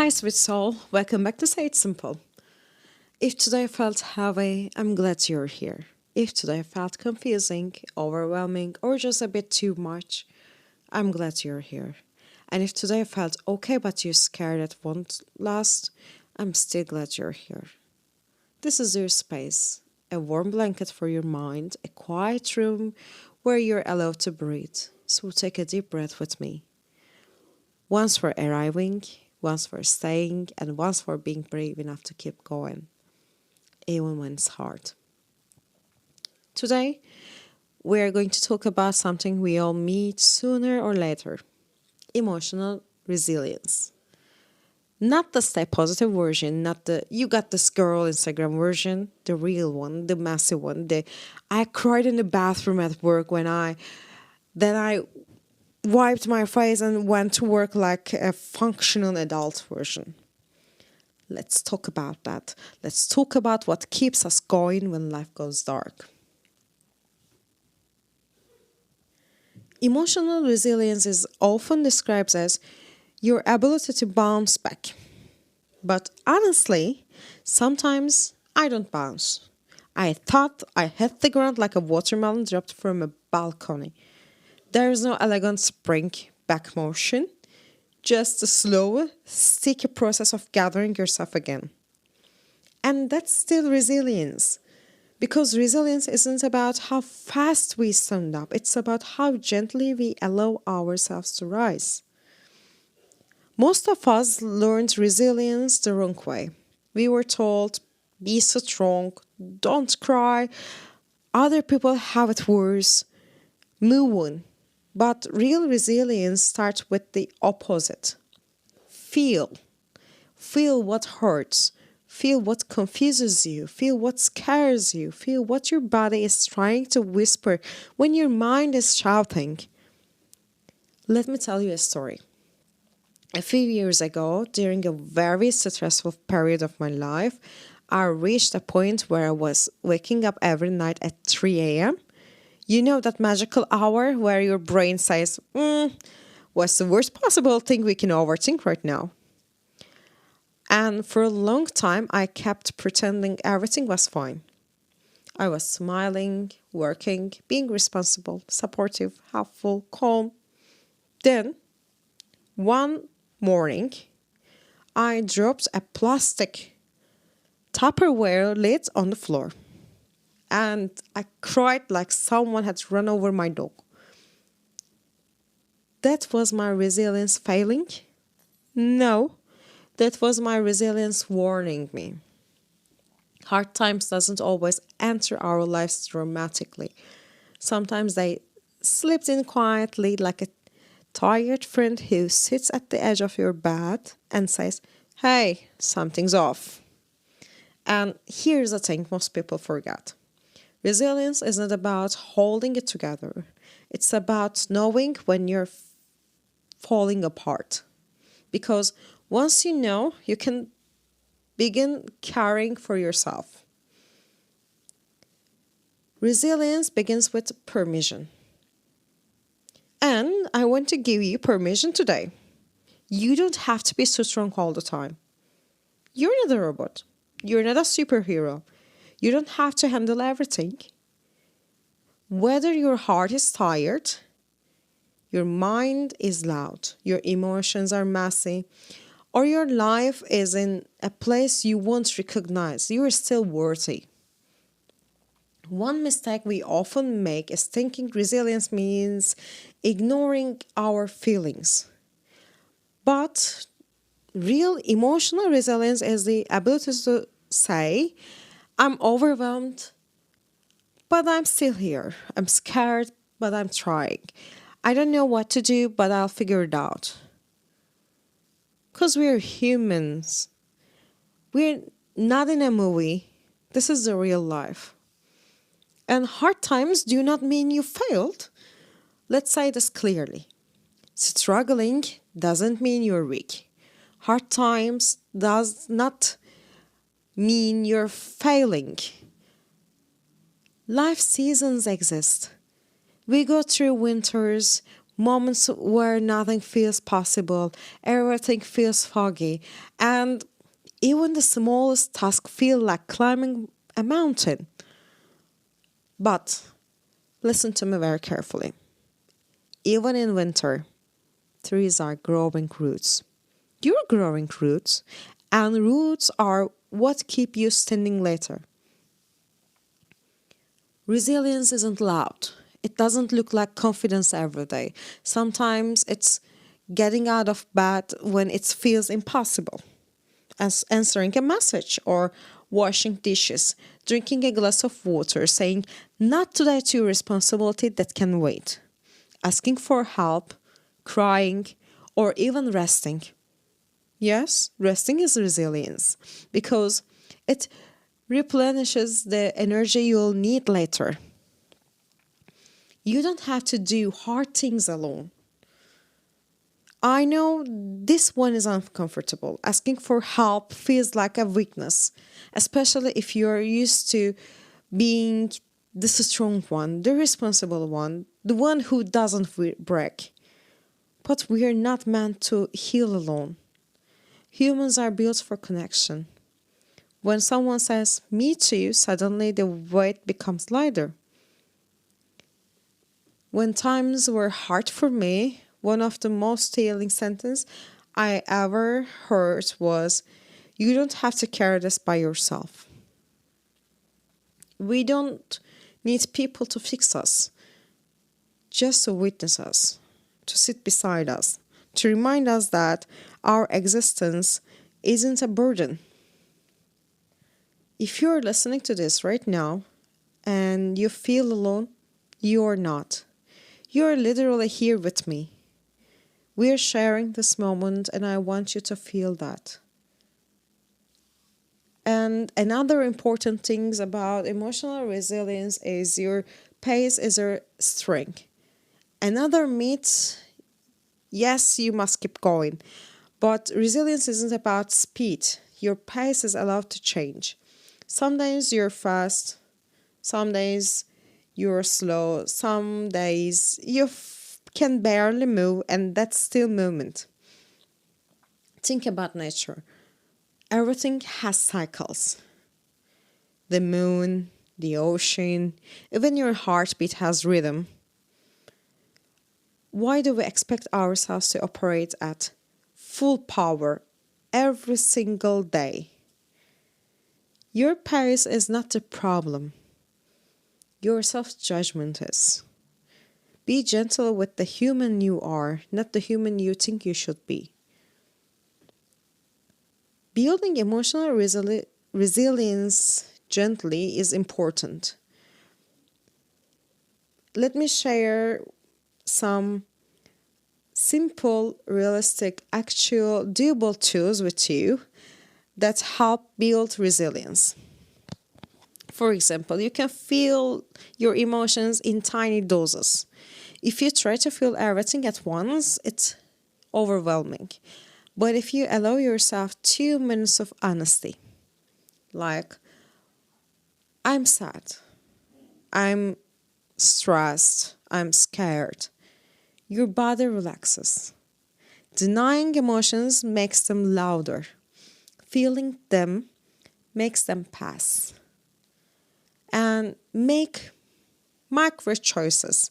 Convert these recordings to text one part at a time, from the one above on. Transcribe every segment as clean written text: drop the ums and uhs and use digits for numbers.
Hi, sweet soul. Welcome back to Say It Simple. If today felt heavy, I'm glad you're here. If today felt confusing, overwhelming, or just a bit too much, I'm glad you're here. And if today felt okay but you're scared it won't last, I'm still glad you're here. This is your space, a warm blanket for your mind, a quiet room where you're allowed to breathe. So take a deep breath with me. Once for arriving, once for staying, and once for being brave enough to keep going, even when it's hard. Today, we are going to talk about something we all meet sooner or later: emotional resilience. Not the stay positive version, not the you got this girl Instagram version, the real one, the messy one, the I cried in the bathroom at work then I wiped my face and went to work like a functional adult version. Let's talk about that. Let's talk about what keeps us going when life goes dark. Emotional resilience is often described as your ability to bounce back. But honestly, sometimes I don't bounce. I thought I hit the ground like a watermelon dropped from a balcony. There is no elegant spring back motion, just a slow, sticky process of gathering yourself again. And that's still resilience. Because resilience isn't about how fast we stand up, it's about how gently we allow ourselves to rise. Most of us learned resilience the wrong way. We were told, be strong, don't cry, other people have it worse, move on. But real resilience starts with the opposite. Feel. Feel what hurts. Feel what confuses you. Feel what scares you. Feel what your body is trying to whisper when your mind is shouting. Let me tell you a story. A few years ago, during a very stressful period of my life, I reached a point where I was waking up every night at 3 a.m. You know that magical hour where your brain says, what's the worst possible thing we can overthink right now? And for a long time, I kept pretending everything was fine. I was smiling, working, being responsible, supportive, helpful, calm. Then, one morning, I dropped a plastic Tupperware lid on the floor. And I cried like someone had run over my dog. That was my resilience failing? No, that was my resilience warning me. Hard times doesn't always enter our lives dramatically. Sometimes they slipped in quietly like a tired friend who sits at the edge of your bed and says, hey, something's off. And here's the thing most people forget. Resilience isn't about holding it together. It's about knowing when you're falling apart. Because once you know, you can begin caring for yourself. Resilience begins with permission. And I want to give you permission today. You don't have to be so strong all the time. You're not a robot. You're not a superhero. You don't have to handle everything. Whether your heart is tired, your mind is loud, your emotions are messy, or your life is in a place you won't recognize, you are still worthy. One mistake we often make is thinking resilience means ignoring our feelings. But real emotional resilience is the ability to say, I'm overwhelmed, but I'm still here. I'm scared, but I'm trying. I don't know what to do, but I'll figure it out. Because we're humans. We're not in a movie. This is the real life. And hard times do not mean you failed. Let's say this clearly. Struggling doesn't mean you're weak. Hard times does not mean you're failing. Life seasons exist. We go through winters, moments where nothing feels possible, everything feels foggy, and even the smallest task feel like climbing a mountain. But listen to me very carefully. Even in winter, trees are growing roots. You're growing roots, and roots are what keep you standing later. Resilience isn't loud. It doesn't look like confidence every day. Sometimes it's getting out of bed when it feels impossible, as answering a message or washing dishes, drinking a glass of water, saying not today to your responsibility that can wait, asking for help, crying, or even resting. Yes, resting is resilience because it replenishes the energy you'll need later. You don't have to do hard things alone. I know this one is uncomfortable. Asking for help feels like a weakness, especially if you're used to being the strong one, the responsible one, the one who doesn't break. But we are not meant to heal alone. Humans are built for connection. When someone says, me too, suddenly the weight becomes lighter. When times were hard for me, one of the most healing sentences I ever heard was, you don't have to carry this by yourself. We don't need people to fix us, just to witness us, to sit beside us, to remind us that our existence isn't a burden. If you're listening to this right now and you feel alone, you're not. You're literally here with me. We're sharing this moment, and I want you to feel that. And another important thing about emotional resilience is your pace is your strength. Another myth, yes, you must keep going, but resilience isn't about speed. Your pace is allowed to change. Some days you're fast, some days you're slow, some days you can barely move, and that's still movement. Think about nature. Everything has cycles. The moon, the ocean, even your heartbeat has rhythm. Why do we expect ourselves to operate at full power every single day? Your pace is not the problem. Your self-judgment is. Be gentle with the human you are, not the human you think you should be. Building emotional resilience gently is important. Let me share some simple, realistic, actual, doable tools with you that help build resilience. For example, you can feel your emotions in tiny doses. If you try to feel everything at once, it's overwhelming. But if you allow yourself 2 minutes of honesty, like, I'm sad, I'm stressed, I'm scared, your body relaxes. Denying emotions makes them louder. Feeling them makes them pass. And make micro choices.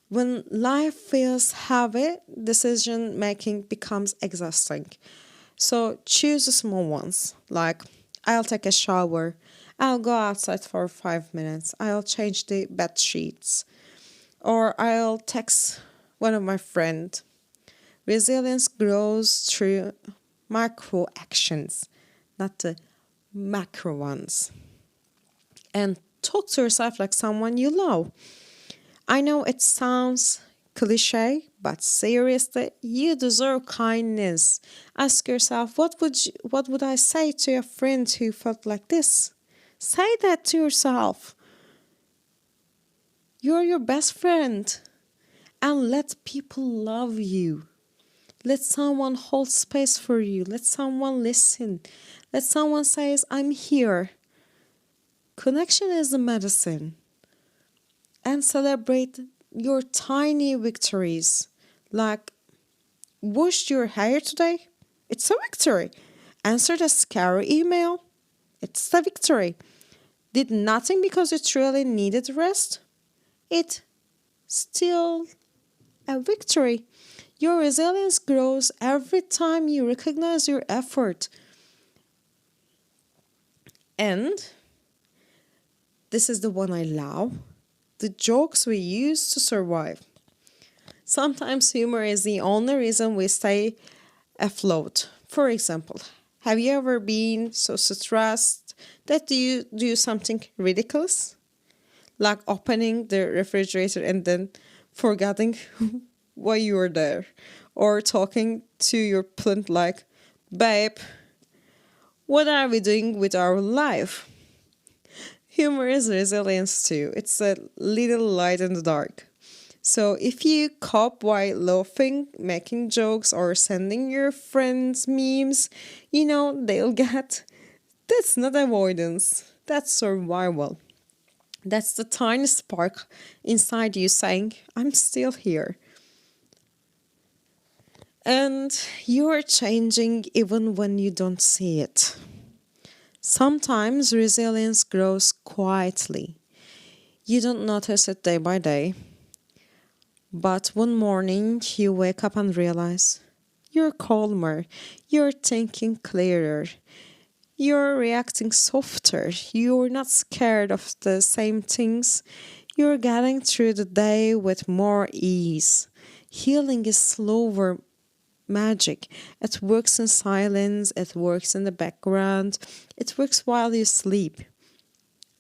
When life feels heavy, decision making becomes exhausting. So choose the small ones, like I'll take a shower, I'll go outside for 5 minutes, I'll change the bed sheets, or I'll text one of my friends. Resilience grows through micro actions, not the macro ones. And talk to yourself like someone you love. I know it sounds cliche, but seriously, you deserve kindness. Ask yourself, what would I say to a friend who felt like this? Say that to yourself. You're your best friend. And let people love you. Let someone hold space for you. Let someone listen. Let someone say, I'm here. Connection is the medicine. And celebrate your tiny victories, like washed your hair today. It's a victory. Answered a scary email. It's a victory. Did nothing because it really needed rest. It still a victory. Your resilience grows every time you recognize your effort. And this is the one I love. The jokes we use to survive. Sometimes humor is the only reason we stay afloat. For example, have you ever been so stressed that you do something ridiculous? Like opening the refrigerator and then forgetting why you were there. Or talking to your plant like, babe, what are we doing with our life? Humor is resilience too. It's a little light in the dark. So if you cope while laughing, making jokes, or sending your friends memes, they'll get. That's not avoidance. That's survival. That's the tiny spark inside you saying, I'm still here. And you're changing even when you don't see it. Sometimes resilience grows quietly. You don't notice it day by day. But one morning you wake up and realize you're calmer, you're thinking clearer, you're reacting softer, you're not scared of the same things, you're getting through the day with more ease. Healing is slower magic. It works in silence, it works in the background, it works while you sleep.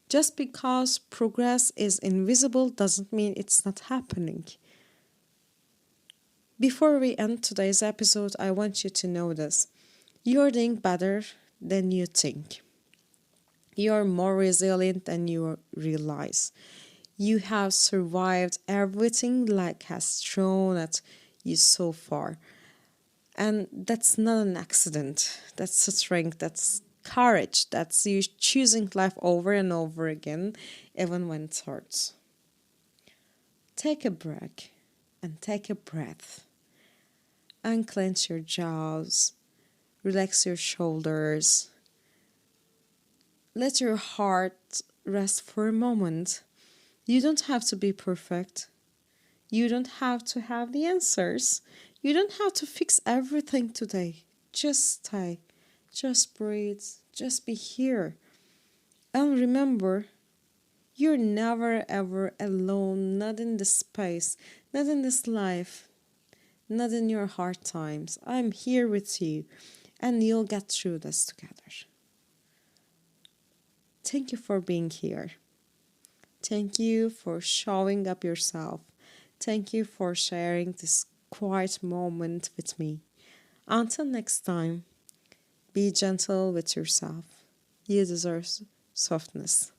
Just because progress is invisible doesn't mean it's not happening. Before we end today's episode, I want you to know this. You're doing better than you think. You're more resilient than you realize. You have survived everything life has thrown at you so far. And that's not an accident. That's a strength. That's courage. That's you choosing life over and over again, even when it hurts. Take a break and take a breath. Unclench your jaws. Relax your shoulders. Let your heart rest for a moment. You don't have to be perfect. You don't have to have the answers. You don't have to fix everything today. Just stay. Just breathe. Just be here. And remember, you're never ever alone, not in this space, not in this life, not in your hard times. I'm here with you, and you'll get through this together. Thank you for being here. Thank you for showing up yourself. Thank you for sharing this quiet moment with me. Until next time, be gentle with yourself. You deserve softness.